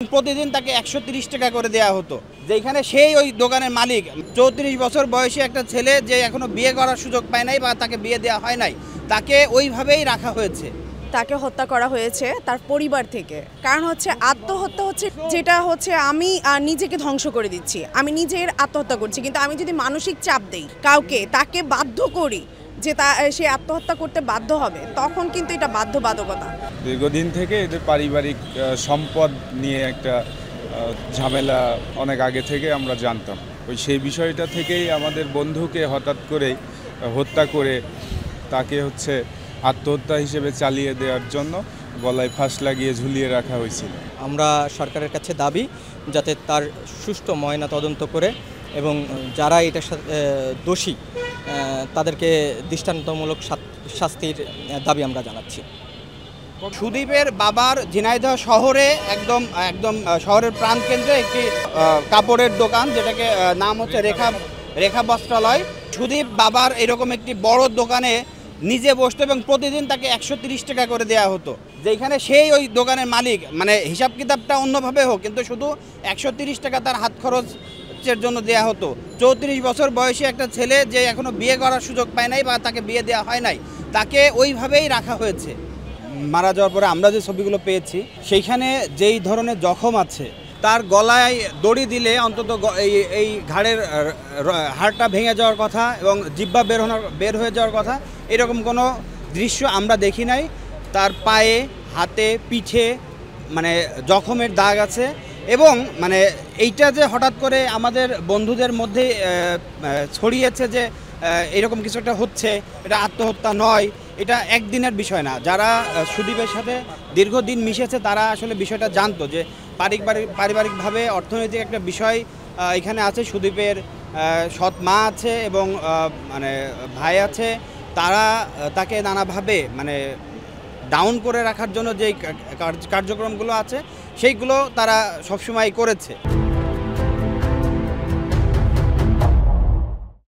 প্রতিদিন তাকে ১৩০ টাকা করে দেয়া হতো, যেখানে সেই ওই দোকানের মালিক ৩৪ বছর বয়সী একটা ছেলে যে এখনো বিয়ে করার সুযোগ পায় নাই বা তাকে বিয়ে দেওয়া হয় নাই, তাকে ওইভাবেই রাখা হয়েছে। তাকে হত্যা করা হয়েছে তার পরিবার থেকে। কারণ হচ্ছে আত্মহত্যা হচ্ছে যেটা হচ্ছে আমি নিজেকে ধ্বংস করে দিচ্ছি, আমি নিজের আত্মহত্যা করছি। কিন্তু আমি যদি মানসিক চাপ দেই কাউকে, তাকে বাধ্য করি যে সে আত্মহত্যা করতে বাধ্য হবে, তখন কিন্তু এটা বাধ্যবাধকতা। দীর্ঘদিন থেকে এদের পারিবারিক সম্পদ নিয়ে একটা ঝামেলা অনেক আগে থেকে আমরা জানতাম। সেই বিষয়টা থেকেই আমাদের বন্ধুকে হঠাৎ করে হত্যা করে তাকে আত্মহত্যা হিসেবে চালিয়ে দেওয়ার জন্য গলায় ফাঁস লাগিয়ে ঝুলিয়ে রাখা হয়েছিল। আমরা সরকারের কাছে দাবি যাতে তার সুষ্ঠু ময়না তদন্ত করে এবং যারা এটা দোষী তাদেরকে দৃষ্টান্তমূলক শাস্তির দাবি আমরা জানাচ্ছি। সুদীপের বাবার ঝিনাইদহ শহরে একদম শহরের প্রাণকেন্দ্রে একটি কাপড়ের দোকান, যেটাকে নাম হচ্ছে রেখা বস্ত্রালয়। সুদীপ বাবার এরকম একটি বড় দোকানে নিজে বসতো এবং প্রতিদিন তাকে ১৩০ টাকা করে দেয়া হতো, যেখানে সেই ওই দোকানের মালিক, মানে হিসাব কিতাবটা অন্যভাবে হোক, কিন্তু শুধু ১৩০ টাকা তার হাত খরচের জন্য দেয়া হতো। ৩৪ বছর বয়সী একটা ছেলে যে এখনো বিয়ে করার সুযোগ পায় নাই বা তাকে বিয়ে দেওয়া হয় নাই, তাকে ওইভাবেই রাখা হয়েছে। মারা যাওয়ার পরে আমরা যে ছবিগুলো পেয়েছি, সেইখানে যেই ধরনের জখম আছে, তার গলায় দড়ি দিলে অন্তত এই ঘাড়ের হাড়টা ভেঙে যাওয়ার কথা এবং জিহ্বা বের হয়ে যাওয়ার কথা, এরকম কোনো দৃশ্য আমরা দেখি নাই। তার পায়ে, হাতে, পিঠে মানে জখমের দাগ আছে এবং মানে এইটা যে হঠাৎ করে আমাদের বন্ধুদের মধ্যে ছড়িয়েছে যে এরকম কিছু একটা হচ্ছে, এটা আত্মহত্যা নয়, এটা একদিনের বিষয় না। যারা সুদীপের সাথে দীর্ঘদিন মিশেছে তারা আসলে বিষয়টা জানতো যে পারিবারিকভাবে অর্থনৈতিক একটা বিষয় এখানে আছে। সুদীপের সৎ মা আছে এবং মানে ভাই আছে, তারা তাকে নানাভাবে মানে ডাউন করে রাখার জন্য যেই কার্যক্রমগুলো আছে সেইগুলো তারা সবসময় করেছে।